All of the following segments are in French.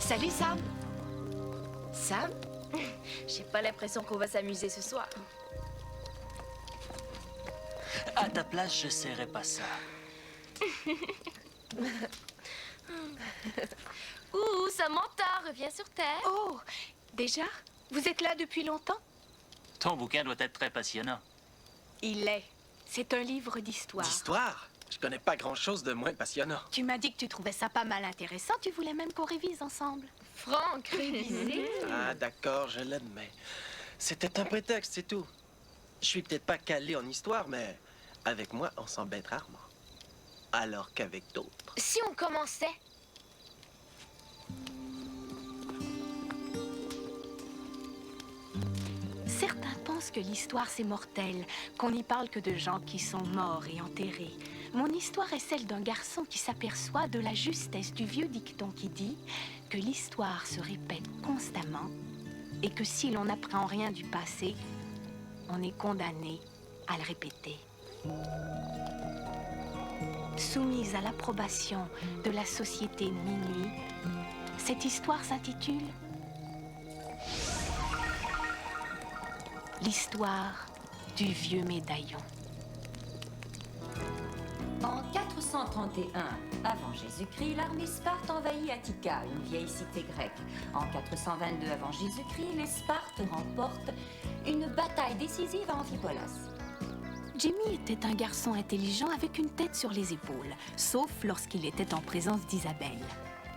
Salut Sam. Sam? J'ai pas l'impression qu'on va s'amuser ce soir. À ta place, je serais pas ça. Ouh, Samantha, reviens sur Terre. Oh, déjà? Vous êtes là depuis longtemps? Ton bouquin doit être très passionnant. Il l'est. C'est un livre d'histoire. D'histoire? Je connais pas grand-chose de moins passionnant. Tu m'as dit que tu trouvais ça pas mal intéressant. Tu voulais même qu'on révise ensemble. Franck, réviser. Ah, d'accord, je l'admets. C'était un prétexte, c'est tout. Je suis peut-être pas calé en histoire, mais avec moi, on s'embête rarement. Alors qu'avec d'autres... Si on commençait? Certains pensent que l'histoire c'est mortel, qu'on n'y parle que de gens qui sont morts et enterrés. Mon histoire est celle d'un garçon qui s'aperçoit de la justesse du vieux dicton qui dit que l'histoire se répète constamment et que si l'on n'apprend rien du passé, on est condamné à le répéter. Soumise à l'approbation de la société de minuit, cette histoire s'intitule L'histoire du vieux médaillon. En 431 avant Jésus-Christ, l'armée Sparte envahit Attica, une vieille cité grecque. En 422 avant Jésus-Christ, les Spartes remportent une bataille décisive à Amphipolis. Jimmy était un garçon intelligent avec une tête sur les épaules, sauf lorsqu'il était en présence d'Isabelle.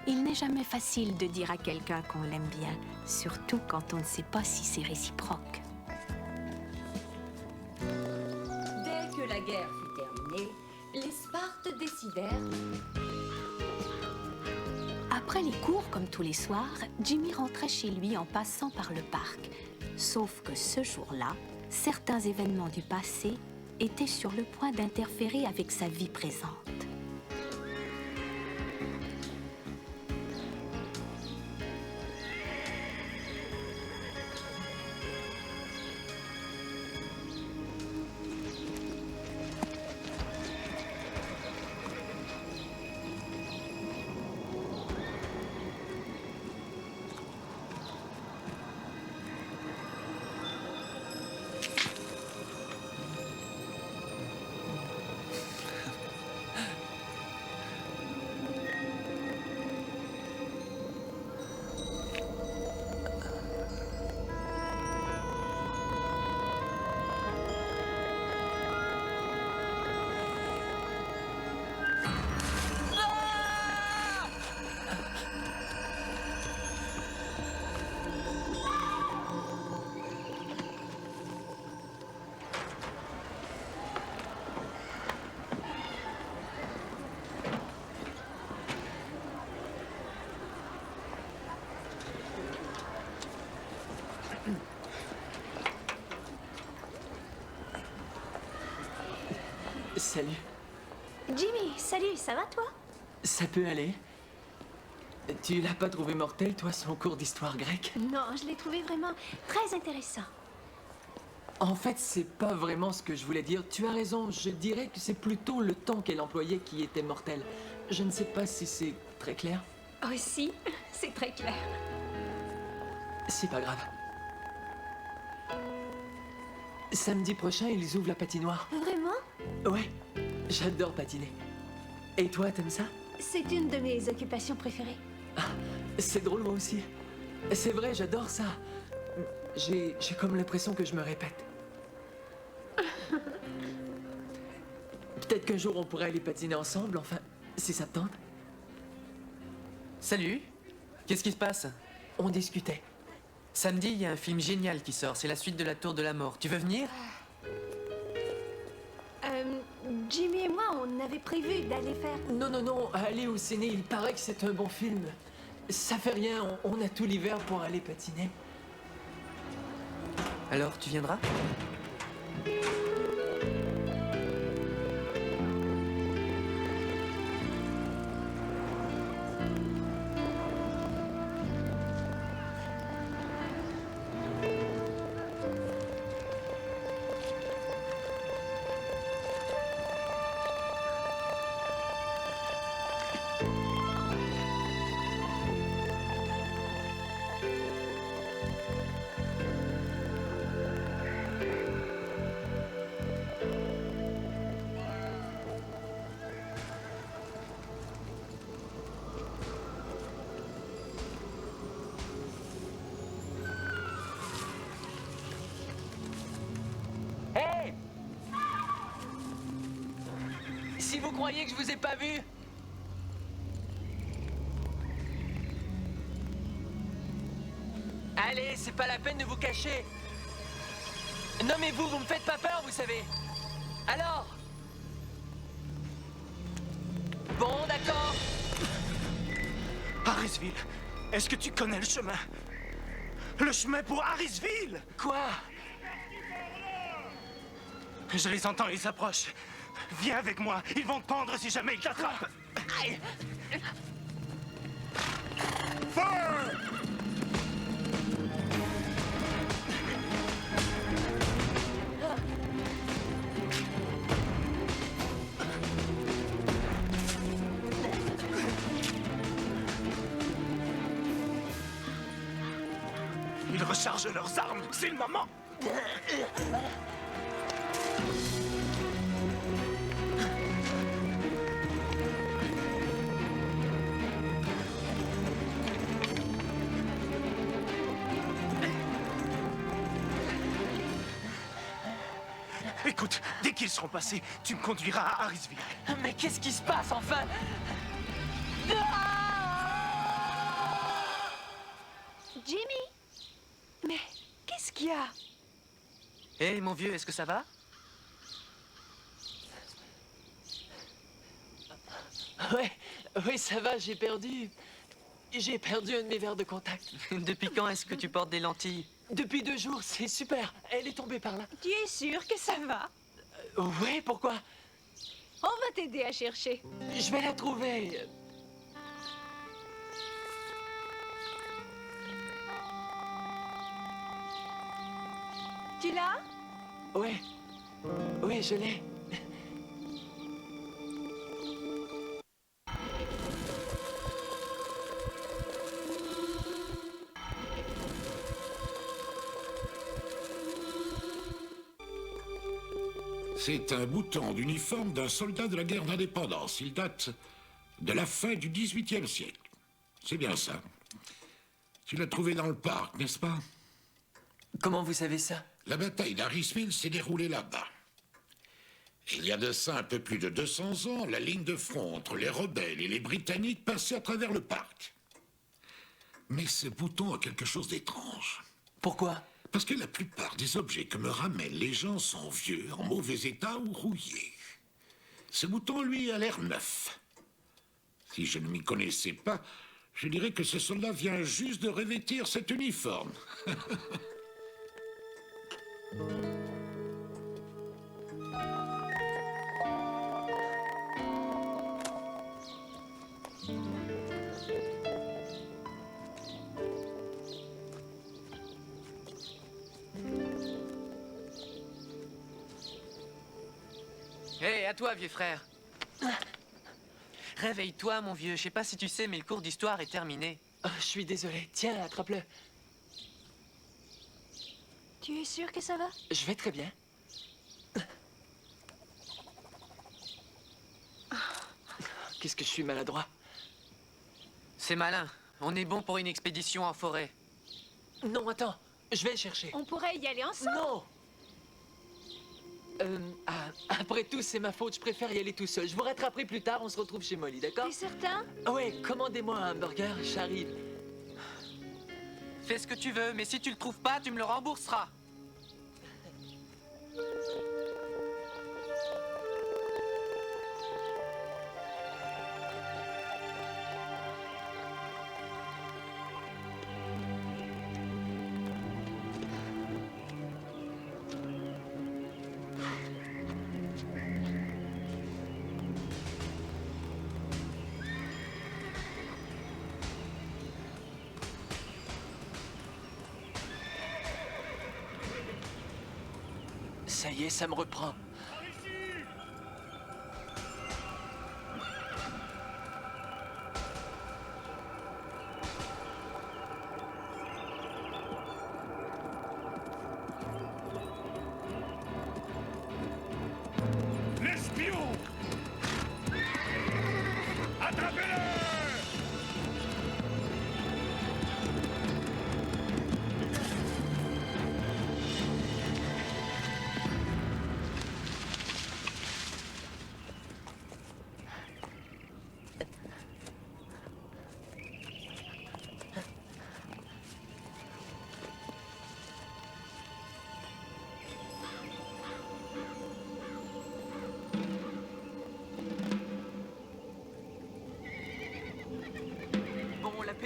Il n'est jamais facile de dire à quelqu'un qu'on l'aime bien, surtout quand on ne sait pas si c'est réciproque. Dès que la guerre fut terminée, les Spartes décidèrent... Après les cours, comme tous les soirs, Jimmy rentrait chez lui en passant par le parc. Sauf que ce jour-là, certains événements du passé étaient sur le point d'interférer avec sa vie présente. Salut. Jimmy, salut, ça va toi? Ça peut aller. Tu l'as pas trouvé mortel, toi, son cours d'histoire grecque? Non, je l'ai trouvé vraiment très intéressant. En fait, c'est pas vraiment ce que je voulais dire. Tu as raison, je dirais que c'est plutôt le temps qu'elle employait qui était mortel. Je ne sais pas si c'est très clair. Aussi, c'est très clair. C'est pas grave. Samedi prochain, ils ouvrent la patinoire. Vraiment? Ouais, j'adore patiner. Et toi, t'aimes ça? C'est une de mes occupations préférées. C'est drôle, moi aussi. C'est vrai, j'adore ça. J'ai comme l'impression que je me répète. Peut-être qu'un jour, on pourrait aller patiner ensemble, enfin, si ça te tente. Salut. Qu'est-ce qui se passe? On discutait. Samedi, il y a un film génial qui sort. C'est la suite de La Tour de la Mort. Tu veux venir? Jimmy et moi, on avait prévu d'aller faire... Non, aller au ciné, il paraît que c'est un bon film. Ça fait rien, on a tout l'hiver pour aller patiner. Alors, tu viendras? Si vous croyez que je vous ai pas vu... Allez, c'est pas la peine de vous cacher. Non mais vous me faites pas peur, vous savez. Alors? Bon, d'accord. Harrisville, est-ce que tu connais le chemin? Le chemin pour Harrisville! Quoi? Je les entends, ils s'approchent. Viens avec moi, ils vont te pendre si jamais ils t'attrapent. Aïe. Feu! Ils rechargent leurs armes, c'est le moment! Écoute, dès qu'ils seront passés, tu me conduiras à Harrisville. Mais qu'est-ce qui se passe, enfin? Jimmy? Mais qu'est-ce qu'il y a? Hé, mon vieux, est-ce que ça va? Ouais, oui, ça va, j'ai perdu un de mes verres de contact. Depuis quand est-ce que tu portes des lentilles? Depuis 2 jours, c'est super. Elle est tombée par là. Tu es sûr que ça va? Ouais, pourquoi? On va t'aider à chercher. Je vais la trouver. Tu l'as? Ouais. Oui, je l'ai. C'est un bouton d'uniforme d'un soldat de la guerre d'indépendance. Il date de la fin du XVIIIe siècle. C'est bien ça. Tu l'as trouvé dans le parc, n'est-ce pas? Comment vous savez ça? La bataille d'Harrisville s'est déroulée là-bas. Il y a de ça un peu plus de 200 ans, la ligne de front entre les rebelles et les Britanniques passait à travers le parc. Mais ce bouton a quelque chose d'étrange. Pourquoi? Parce que la plupart des objets que me ramènent les gens sont vieux, en mauvais état ou rouillés. Ce bouton, lui, a l'air neuf. Si je ne m'y connaissais pas, je dirais que ce soldat vient juste de revêtir cet uniforme. Hé, à toi, vieux frère. Réveille-toi, mon vieux. Je sais pas si tu sais, mais le cours d'histoire est terminé. Oh, je suis désolé. Tiens, attrape-le. Tu es sûr que ça va? Je vais très bien. Qu'est-ce que je suis maladroit. C'est malin. On est bon pour une expédition en forêt. Non, attends. Je vais le chercher. On pourrait y aller ensemble. Non! Après tout, c'est ma faute. Je préfère y aller tout seul. Je vous rattraperai plus tard. On se retrouve chez Molly, d'accord? T'es certain? Ouais, commandez-moi un hamburger. J'arrive. Fais ce que tu veux, mais si tu le trouves pas, tu me le rembourseras. Ça y est, ça me reprend. L'espion! Attrapez-le!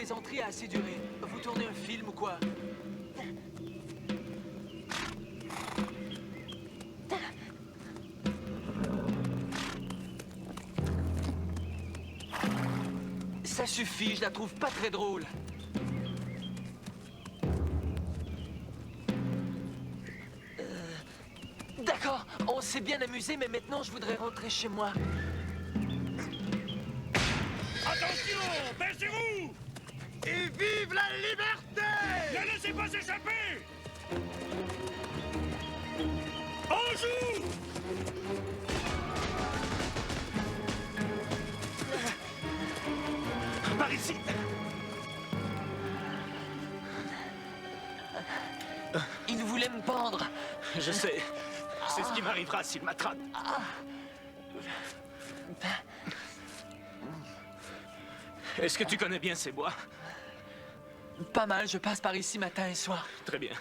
plaisanterie a assez duré. Vous tournez un film ou quoi? Ça suffit, je la trouve pas très drôle. D'accord, on s'est bien amusé, mais maintenant je voudrais rentrer chez moi. Attention, baissez-vous! Et vive la liberté! Ne laissez pas échapper! On joue! Par ici! Il voulait me pendre. Je sais. C'est ce qui m'arrivera s'il m'attrape. Est-ce que tu connais bien ces bois? Pas mal, je passe par ici matin et soir. Très bien.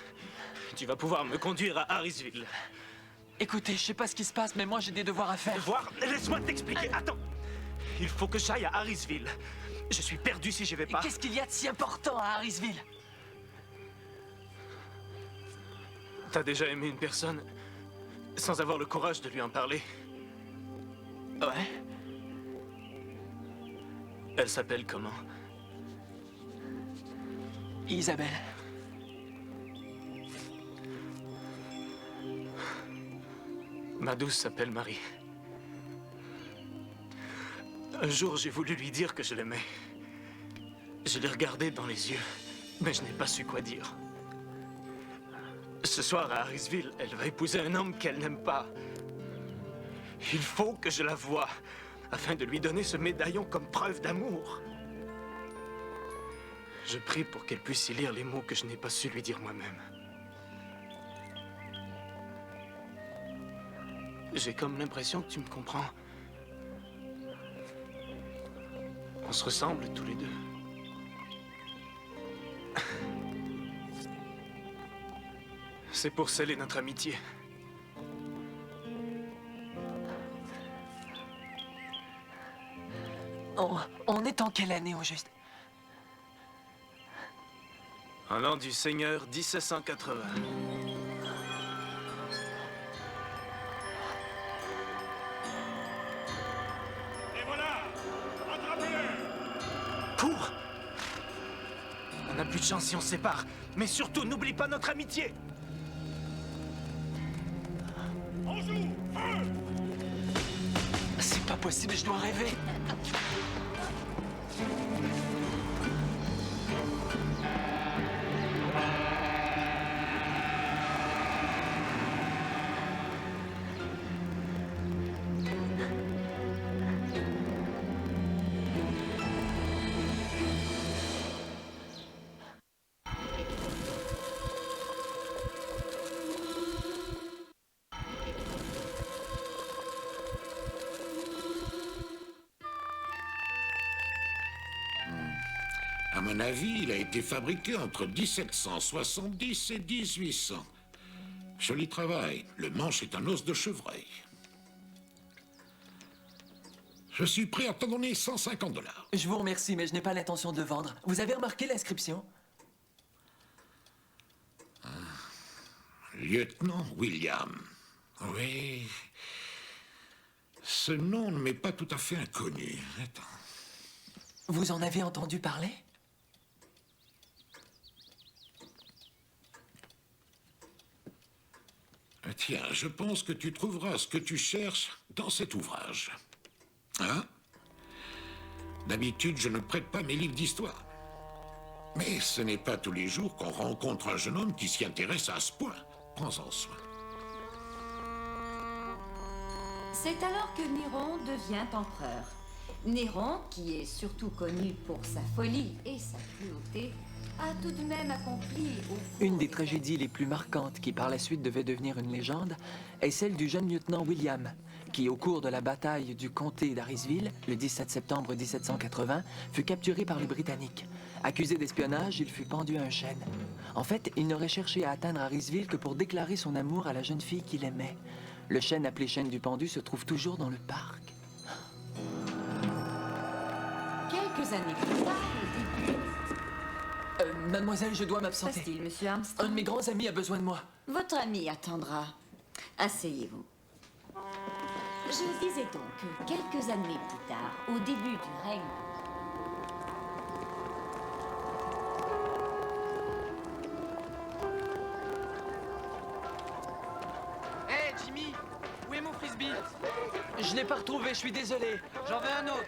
Tu vas pouvoir me conduire à Harrisville. Écoutez, je sais pas ce qui se passe, mais moi j'ai des devoirs à faire. Voir? Laisse-moi t'expliquer. Attends. Il faut que j'aille à Harrisville. Je suis perdu si je vais pas. Qu'est-ce qu'il y a de si important à Harrisville? T'as déjà aimé une personne sans avoir le courage de lui en parler? Ouais. Elle s'appelle comment? Isabelle. Ma douce s'appelle Marie. Un jour, j'ai voulu lui dire que je l'aimais. Je l'ai regardée dans les yeux, mais je n'ai pas su quoi dire. Ce soir, à Harrisville, elle va épouser un homme qu'elle n'aime pas. Il faut que je la voie, afin de lui donner ce médaillon comme preuve d'amour. Je prie pour qu'elle puisse y lire les mots que je n'ai pas su lui dire moi-même. J'ai comme l'impression que tu me comprends. On se ressemble tous les deux. C'est pour sceller notre amitié. On est en quelle année au juste? En l'an du Seigneur 1780. Et voilà! Attrapez-le! Cours! On n'a plus de chance si on se sépare. Mais surtout, n'oublie pas notre amitié! On joue! Feu! C'est pas possible, je dois rêver. À mon avis, il a été fabriqué entre 1770 et 1800. Joli travail. Le manche est un os de chevreuil. Je suis prêt à t'en donner 150 $. Je vous remercie, mais je n'ai pas l'intention de vendre. Vous avez remarqué l'inscription? Lieutenant William. Oui. Ce nom ne m'est pas tout à fait inconnu. Attends. Vous en avez entendu parler? Tiens, je pense que tu trouveras ce que tu cherches dans cet ouvrage. Hein? D'habitude, je ne prête pas mes livres d'histoire. Mais ce n'est pas tous les jours qu'on rencontre un jeune homme qui s'y intéresse à ce point. Prends-en soin. C'est alors que Néron devient empereur. Néron, qui est surtout connu pour sa folie et sa cruauté, a tout de même accompli au cours Une des tragédies les plus marquantes qui par la suite devait devenir une légende est celle du jeune lieutenant William, qui au cours de la bataille du comté d'Harrisville, le 17 septembre 1780, fut capturé par les Britanniques. Accusé d'espionnage, il fut pendu à un chêne. En fait, il n'aurait cherché à atteindre Harrisville que pour déclarer son amour à la jeune fille qu'il aimait. Le chêne appelé chêne du pendu se trouve toujours dans le parc. quelques années plus tard, au début Mademoiselle, je dois m'absenter. Passe-t-il, monsieur Un Armstrong? de mes grands amis a besoin de moi. Votre ami attendra. Asseyez-vous. Je disais donc que quelques années plus tard, au début du règne... Hé, Jimmy! Où est mon frisbee? Je l'ai pas retrouvé, je suis désolé. J'en veux un autre.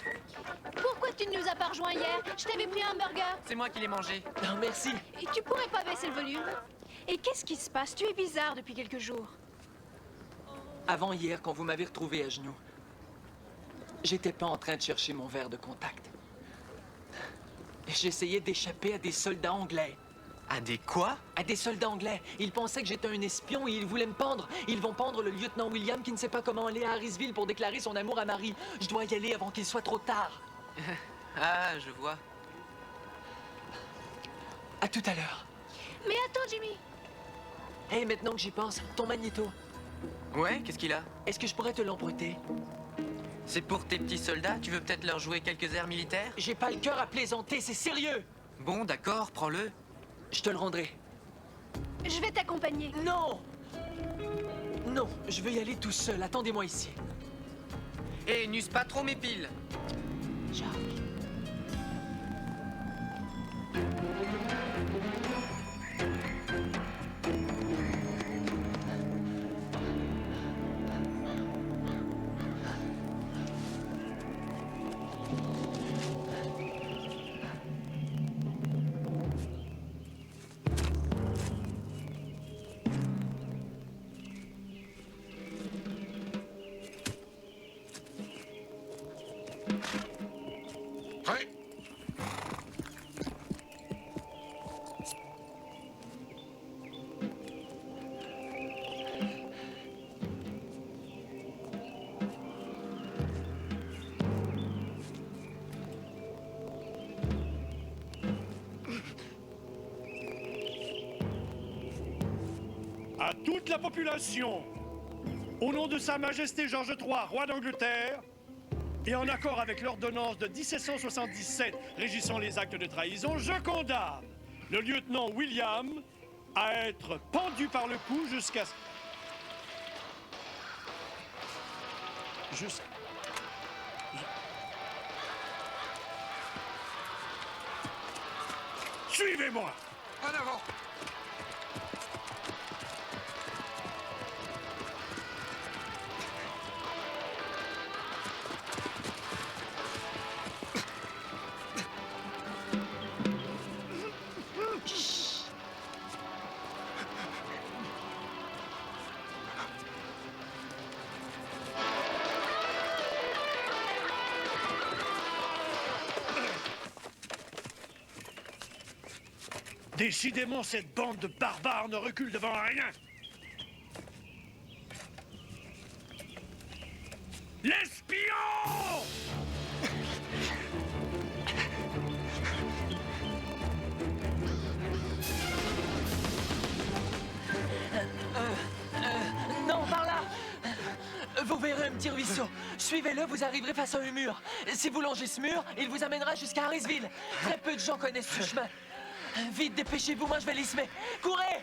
Pourquoi tu ne nous as pas rejoints hier? Je t'avais pris un burger. C'est moi qui l'ai mangé. Non, merci. Et tu pourrais pas baisser le volume? Et qu'est-ce qui se passe? Tu es bizarre depuis quelques jours. Avant hier, quand vous m'avez retrouvé à genoux, j'étais pas en train de chercher mon verre de contact. J'essayais d'échapper à des soldats anglais. À des quoi? À des soldats anglais. Ils pensaient que j'étais un espion et ils voulaient me pendre. Ils vont pendre le lieutenant William qui ne sait pas comment aller à Harrisville pour déclarer son amour à Marie. Je dois y aller avant qu'il soit trop tard. Ah, je vois. À tout à l'heure. Mais attends, Jimmy. Hé, maintenant que j'y pense, ton magnéto, Ouais, qu'est-ce qu'il a? est-ce que je pourrais te l'emprunter? C'est pour tes petits soldats? Tu veux peut-être leur jouer quelques airs militaires? J'ai pas le cœur à plaisanter, c'est sérieux. Bon, d'accord, prends-le. Je te le rendrai. Je vais t'accompagner. Non! Non, je veux y aller tout seul. Attendez-moi ici. Et n'use pas trop mes piles. Jacques. Prêt? À toute la population, au nom de Sa Majesté Georges III, roi d'Angleterre, et en accord avec l'ordonnance de 1777 régissant les actes de trahison, je condamne le lieutenant William à être pendu par le cou jusqu'à... Suivez-moi! En avant! Décidément, cette bande de barbares ne recule devant rien. L'espion! Non, par là! Vous verrez un petit ruisseau. Suivez-le, vous arriverez face à un mur. Si vous longez ce mur, il vous amènera jusqu'à Harrisville. Très peu de gens connaissent ce chemin. Vite, dépêchez-vous, moi je vais les semer. Courez!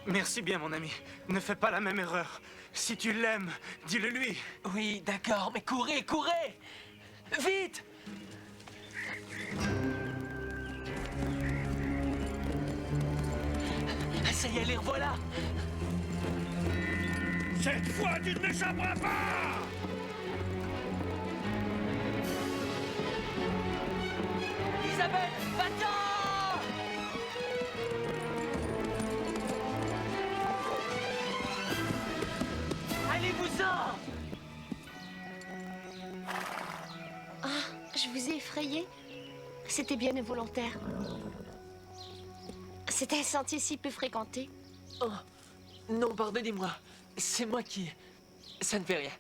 Merci bien, mon ami. Ne fais pas la même erreur. Si tu l'aimes, dis-le lui. Oui, d'accord, mais courez, courez! Vite! Ça y est, les revoilà! Cette fois, tu ne m'échapperas pas! Isabelle, va-t'en! Allez-vous-en! Ah, je vous ai effrayé? C'était bien involontaire. C'était un sentier si peu fréquenté. Oh, non, pardonnez-moi. C'est moi qui... Ça ne fait rien.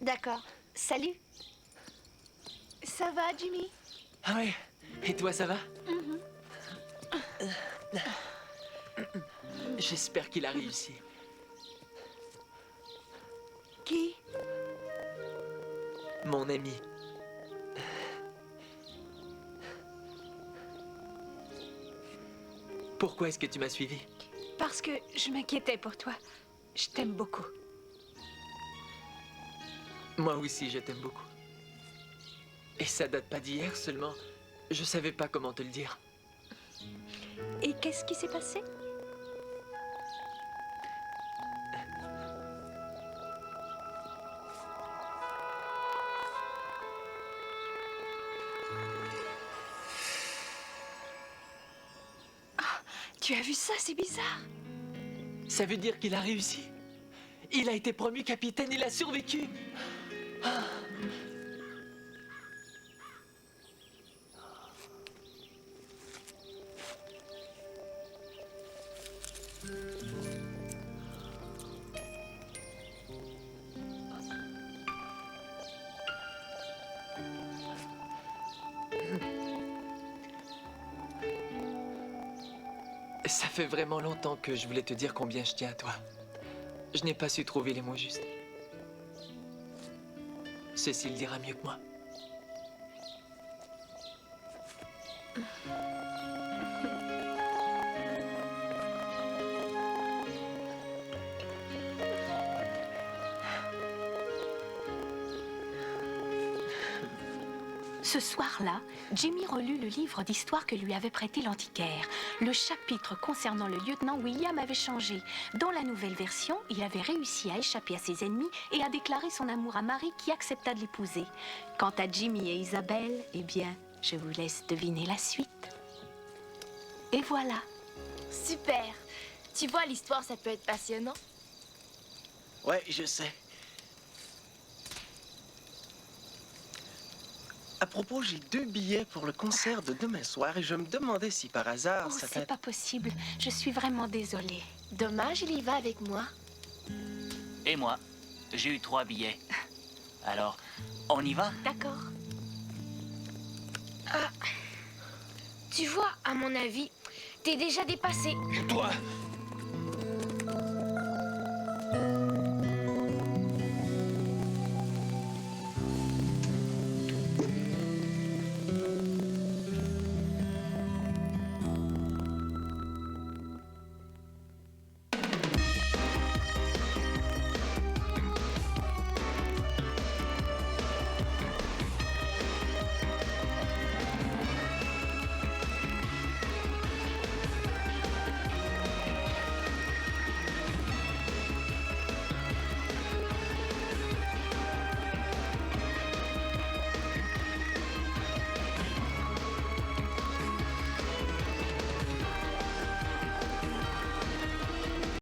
D'accord. Salut. Ça va, Jimmy? Ah oui? Et toi, ça va? J'espère qu'il a réussi. Qui? Mon ami. Pourquoi est-ce que tu m'as suivi? Parce que je m'inquiétais pour toi. Je t'aime beaucoup. Moi aussi, je t'aime beaucoup. Et ça date pas d'hier seulement. Je savais pas comment te le dire. Et qu'est-ce qui s'est passé? Tu as vu ça? C'est bizarre. Ça veut dire qu'il a réussi. Il a été promu capitaine, il a survécu. Ah. Ça fait vraiment longtemps que je voulais te dire combien je tiens à toi. Je n'ai pas su trouver les mots justes. Ceci le dira mieux que moi. Ce soir-là, Jimmy relut le livre d'histoire que lui avait prêté l'antiquaire. Le chapitre concernant le lieutenant William avait changé. Dans la nouvelle version, il avait réussi à échapper à ses ennemis et à déclarer son amour à Marie qui accepta de l'épouser. Quant à Jimmy et Isabelle, eh bien, je vous laisse deviner la suite. Et voilà. Super. Tu vois, l'histoire, ça peut être passionnant. Ouais, je sais. À propos, j'ai 2 billets pour le concert de demain soir et je me demandais si par hasard Oh, ça c'est pas possible. Je suis vraiment désolée. Dommage, il y va avec moi. Et moi, j'ai eu 3 billets. Alors, on y va? D'accord. Tu vois, à mon avis, t'es déjà dépassé. Toi,